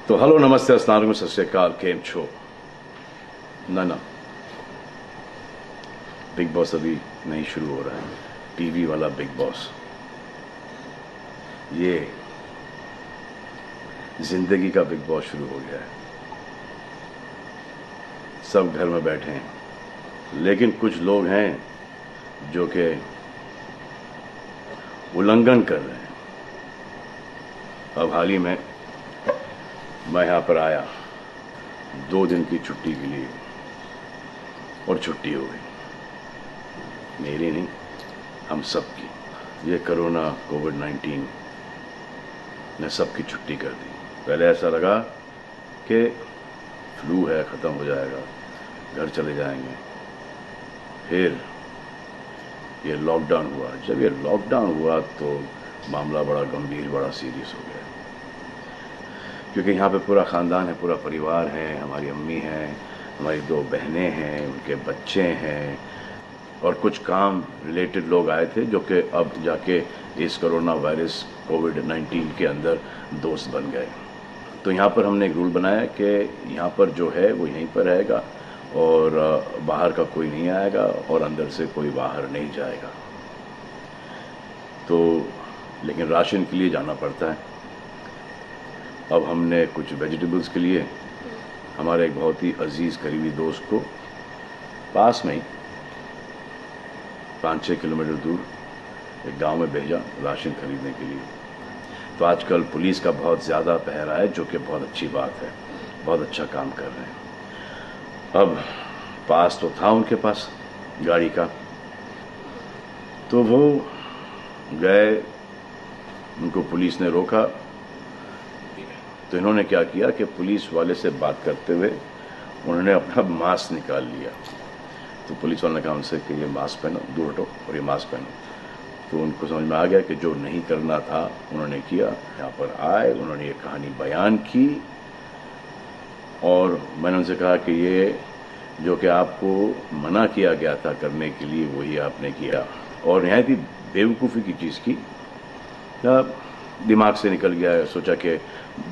तो हेलो नमस्ते अस्सलाम वालेकुम सत श्री अकाल केम छो ना बिग बॉस अभी नहीं शुरू हो रहा है। टीवी वाला बिग बॉस, ये जिंदगी का बिग बॉस शुरू हो गया है। सब घर में बैठे हैं, लेकिन कुछ लोग हैं जो कि उल्लंघन कर रहे हैं। अब हाल ही में मैं यहाँ पर आया 2 दिन की छुट्टी के लिए, और छुट्टी हो गई। मेरी नहीं, हम सब की। ये कोरोना कोविड-19 ने सबकी छुट्टी कर दी। पहले ऐसा लगा कि फ्लू है, ख़त्म हो जाएगा, घर चले जाएंगे। फिर ये लॉकडाउन हुआ। जब ये लॉकडाउन हुआ तो मामला बड़ा गंभीर, बड़ा सीरियस हो गया, क्योंकि यहाँ पे पूरा ख़ानदान है, पूरा परिवार है। हमारी अम्मी हैं, हमारी 2 बहनें हैं, उनके बच्चे हैं, और कुछ काम रिलेटेड लोग आए थे जो कि अब जाके इस कोरोना वायरस कोविड-19 के अंदर दोस्त बन गए। तो यहाँ पर हमने एक रूल बनाया कि यहाँ पर जो है वो यहीं पर रहेगा, और बाहर का कोई नहीं आएगा, और अंदर से कोई बाहर नहीं जाएगा। तो लेकिन राशन के लिए जाना पड़ता है। अब हमने कुछ वेजिटेबल्स के लिए हमारे एक बहुत ही अजीज़ करीबी दोस्त को पास में ही 5-6 किलोमीटर दूर एक गांव में भेजा राशन खरीदने के लिए। तो आजकल पुलिस का बहुत ज़्यादा पहरा है, जो कि बहुत अच्छी बात है, बहुत अच्छा काम कर रहे हैं। अब पास तो था उनके पास गाड़ी का, तो वो गए, उनको पुलिस ने रोका। तो इन्होंने क्या किया कि पुलिस वाले से बात करते हुए उन्होंने अपना मास्क निकाल लिया। तो पुलिस वाले ने कहा उनसे कि ये मास्क पहनो, दूर हटो और ये मास्क पहनो। तो उनको समझ में आ गया कि जो नहीं करना था उन्होंने किया। यहाँ पर आए, उन्होंने ये कहानी बयान की, और मैंने उनसे कहा कि ये जो कि आपको मना किया गया था करने के लिए, वही आपने किया, और नहायत ही बेवकूफ़ी की चीज़ की। दिमाग से निकल गया है। सोचा कि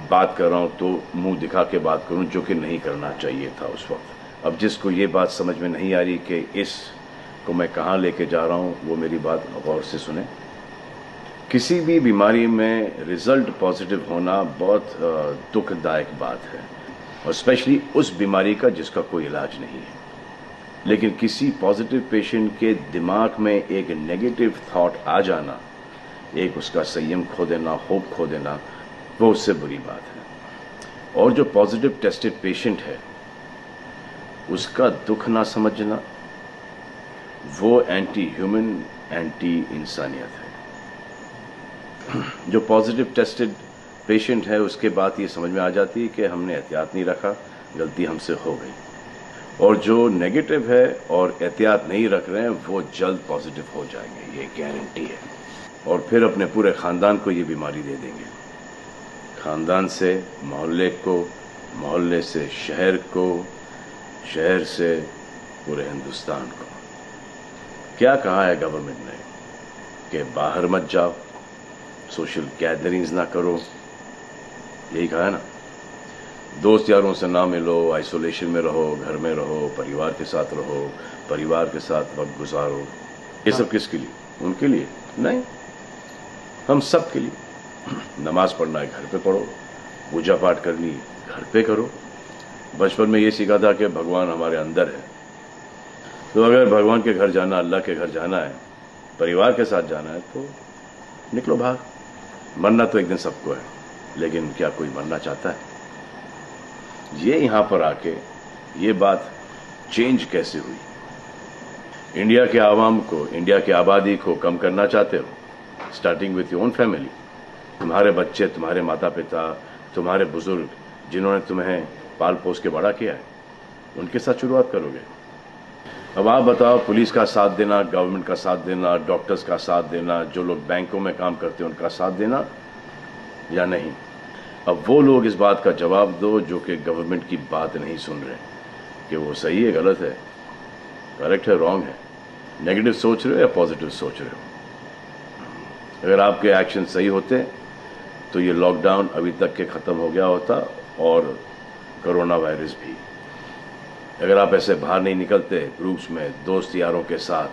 बात कर रहा हूँ तो मुंह दिखा के बात करूँ, जो कि नहीं करना चाहिए था उस वक्त। अब जिसको ये बात समझ में नहीं आ रही कि इस को मैं कहाँ लेके जा रहा हूँ, वो मेरी बात गौर से सुने। किसी भी बीमारी में रिजल्ट पॉजिटिव होना बहुत दुखदायक बात है, और स्पेशली उस बीमारी का जिसका कोई इलाज नहीं है। लेकिन किसी पॉजिटिव पेशेंट के दिमाग में एक नेगेटिव थॉट आ जाना, एक उसका संयम खो देना, होप खो देना, वो उससे बुरी बात है। और जो पॉजिटिव टेस्टेड पेशेंट है, उसका दुख ना समझना, वो एंटी ह्यूमन, एंटी इंसानियत है। जो पॉजिटिव टेस्टेड पेशेंट है, उसके बाद ये समझ में आ जाती है कि हमने एहतियात नहीं रखा, गलती हमसे हो गई। और जो नेगेटिव है और एहतियात नहीं रख रहे हैं, वो जल्द पॉजिटिव हो जाएंगे, ये गारंटी है। और फिर अपने पूरे ख़ानदान को ये बीमारी दे देंगे। ख़ानदान से मोहल्ले को, मोहल्ले से शहर को, शहर से पूरे हिंदुस्तान को। क्या कहा है गवर्नमेंट ने कि बाहर मत जाओ, सोशल गैदरिंग्स ना करो, यही कहा है ना। दोस्त यारों से ना मिलो, आइसोलेशन में रहो, घर में रहो, परिवार के साथ रहो, परिवार के साथ वक्त गुजारो। ये सब किसके लिए? उनके लिए नहीं, हम सब के लिए। नमाज पढ़ना है घर पे पढ़ो, पूजा पाठ करनी है घर पे करो। बचपन में ये सीखा था कि भगवान हमारे अंदर है, तो अगर भगवान के घर जाना, अल्लाह के घर जाना है, परिवार के साथ जाना है, तो निकलो बाहर। मरना तो एक दिन सबको है, लेकिन क्या कोई मरना चाहता है? ये यहाँ पर आके ये बात चेंज कैसे हुई? इंडिया के आवाम को, इंडिया की आबादी को कम करना चाहते हो? Starting with your own family. तुम्हारे बच्चे, तुम्हारे माता पिता, तुम्हारे बुजुर्ग, जिन्होंने तुम्हें पाल पोस के बड़ा किया है, उनके साथ शुरुआत करोगे। अब आप बताओ, पुलिस का साथ देना, गवर्नमेंट का साथ देना, डॉक्टर्स का साथ देना, जो लोग बैंकों में काम करते हैं उनका साथ देना या नहीं? अब वो लोग इस बात का जवाब दो जो कि गवर्नमेंट की बात नहीं सुन रहे, कि वो सही है, गलत है, करेक्ट है, रॉन्ग है, नेगेटिव सोच रहे हो या पॉजिटिव सोच रहे हो। अगर आपके एक्शन सही होते तो ये लॉकडाउन अभी तक के ख़त्म हो गया होता, और कोरोना वायरस भी। अगर आप ऐसे बाहर नहीं निकलते ग्रुप्स में दोस्त यारों के साथ,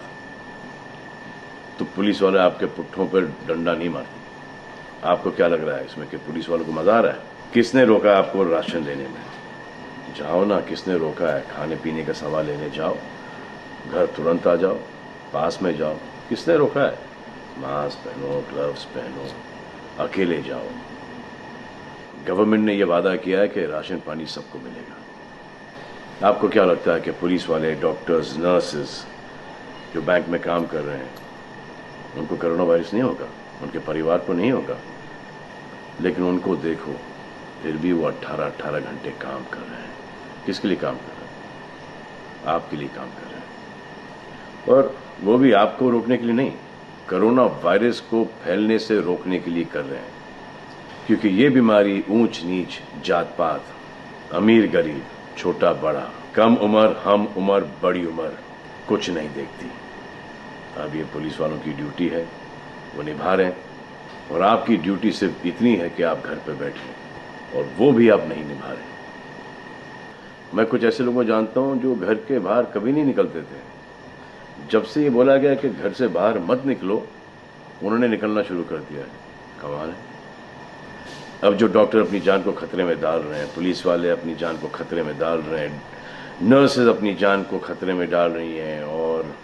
तो पुलिस वाले आपके पुट्ठों पर डंडा नहीं मारते। आपको क्या लग रहा है इसमें कि पुलिस वालों को मजा आ रहा है? किसने रोका है आपको राशन लेने में? जाओ ना, किसने रोका है? खाने पीने का सामान लेने जाओ, घर तुरंत आ जाओ, पास में जाओ, किसने रोका है? मास्क पहनो, ग्लव्स पहनो, अकेले जाओ। गवर्नमेंट ने यह वादा किया है कि राशन पानी सबको मिलेगा। आपको क्या लगता है कि पुलिस वाले, डॉक्टर्स, नर्सेस जो बैंक में काम कर रहे हैं, उनको कोरोना वायरस नहीं होगा? उनके परिवार को नहीं होगा? लेकिन उनको देखो, फिर भी वो 18-18 घंटे काम कर रहे हैं। किसके लिए काम कर रहे हैं? आपके लिए काम कर रहे हैं। और वो भी आपको रोकने के लिए नहीं, कोरोना वायरस को फैलने से रोकने के लिए कर रहे हैं। क्योंकि ये बीमारी ऊंच नीच, जात पात, अमीर गरीब, छोटा बड़ा, कम उम्र, हम उम्र, बड़ी उम्र कुछ नहीं देखती। अब ये पुलिस वालों की ड्यूटी है, वो निभा रहे हैं। और आपकी ड्यूटी सिर्फ इतनी है कि आप घर पे बैठे, और वो भी आप नहीं निभा रहे। मैं कुछ ऐसे लोगों को जानता हूं जो घर के बाहर कभी नहीं निकलते थे। जब से ये बोला गया कि घर से बाहर मत निकलो, उन्होंने निकलना शुरू कर दिया है। कमाल है। अब जो डॉक्टर अपनी जान को खतरे में डाल रहे हैं, पुलिस वाले अपनी जान को खतरे में डाल रहे हैं, नर्सेज अपनी जान को खतरे में डाल रही हैं, और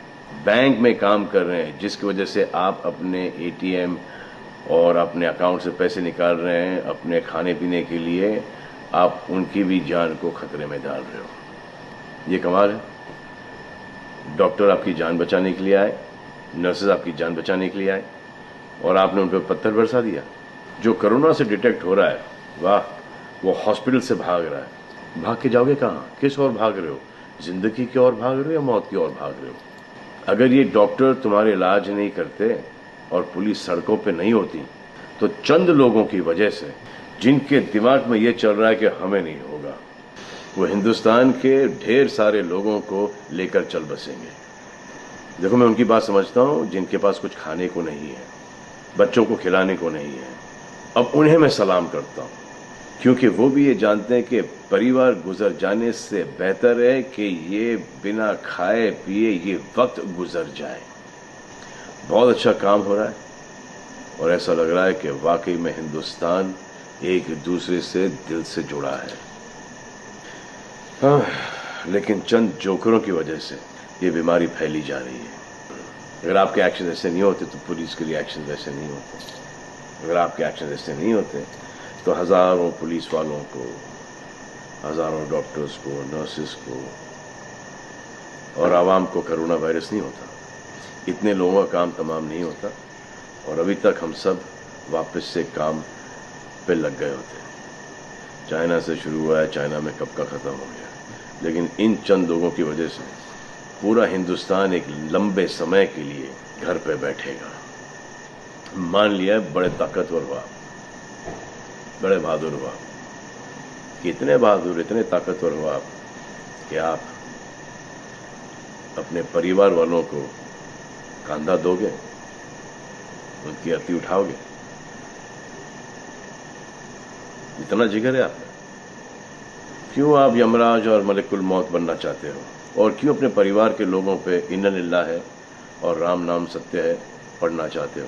बैंक में काम कर रहे हैं, जिसकी वजह से आप अपने एटीएम और अपने अकाउंट से पैसे निकाल रहे हैं अपने खाने पीने के लिए, आप उनकी भी जान को खतरे में डाल रहे हो। ये कमाल है। डॉक्टर आपकी जान बचाने के लिए आए, नर्सेज आपकी जान बचाने के लिए आए, और आपने उन पर पत्थर बरसा दिया। जो कोरोना से डिटेक्ट हो रहा है, वाह, वो हॉस्पिटल से भाग रहा है। भाग के जाओगे कहाँ? किस ओर भाग रहे हो? जिंदगी की ओर भाग रहे हो या मौत की ओर भाग रहे हो? अगर ये डॉक्टर तुम्हारे इलाज नहीं करते और पुलिस सड़कों पे नहीं होती, तो चंद लोगों की वजह से, जिनके दिमाग में ये चल रहा है कि हमें नहीं होगा, वो हिंदुस्तान के ढेर सारे लोगों को लेकर चल बसेंगे। देखो, मैं उनकी बात समझता हूं जिनके पास कुछ खाने को नहीं है, बच्चों को खिलाने को नहीं है। अब उन्हें मैं सलाम करता हूं, क्योंकि वो भी ये जानते हैं कि परिवार गुजर जाने से बेहतर है कि ये बिना खाए पिए ये वक्त गुजर जाए। बहुत अच्छा काम हो रहा है, और ऐसा लग रहा है कि वाकई में हिंदुस्तान एक दूसरे से दिल से जुड़ा है। हाँ, लेकिन चंद जोकरों की वजह से ये बीमारी फैली जा रही है। अगर आपके एक्शन ऐसे नहीं होते तो पुलिस के लिए एक्शन वैसे नहीं होते। अगर आपके एक्शन ऐसे नहीं होते तो हजारों पुलिस वालों को, हजारों डॉक्टर्स को, नर्सेस को और आवाम को कोरोना वायरस नहीं होता। इतने लोगों का काम तमाम नहीं होता, और अभी तक हम सब वापस से काम पे लग गए होते। चाइना से शुरू हुआ है, चाइना में कब का ख़त्म हो गया। लेकिन इन चंद लोगों की वजह से पूरा हिंदुस्तान एक लंबे समय के लिए घर पे बैठेगा। मान लिया बड़े ताकतवर हुआ, बड़े बहादुर हुआ। कितने बहादुर, इतने ताकतवर हुआ आप कि आप अपने परिवार वालों को कंधा दोगे, उनकी अर्थी उठाओगे। इतना जिगर है आप में। क्यों आप यमराज और मलिकुल मौत बनना चाहते हो? और क्यों अपने परिवार के लोगों पे इन्ना लिल्लाह है और राम नाम सत्य है पढ़ना चाहते हो?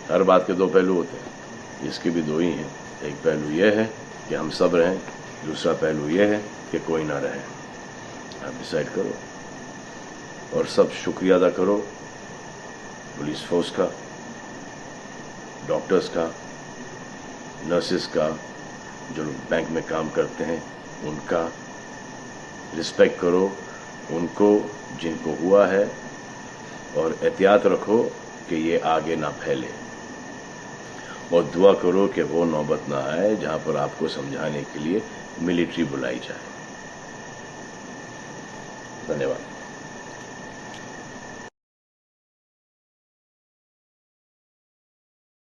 हर बात के दो पहलू होते हैं, इसके भी दो ही हैं। एक पहलू यह है कि हम सब रहें, दूसरा पहलू यह है कि कोई ना रहे। आप डिसाइड करो, और सब शुक्रिया अदा करो पुलिस फोर्स का, डॉक्टर्स का, नर्सेस का, जो लोग बैंक में काम करते हैं उनका। रिस्पेक्ट करो उनको जिनको हुआ है, और एहतियात रखो कि ये आगे ना फैले, और दुआ करो कि वो नौबत ना आए जहां पर आपको समझाने के लिए मिलिट्री बुलाई जाए। धन्यवाद।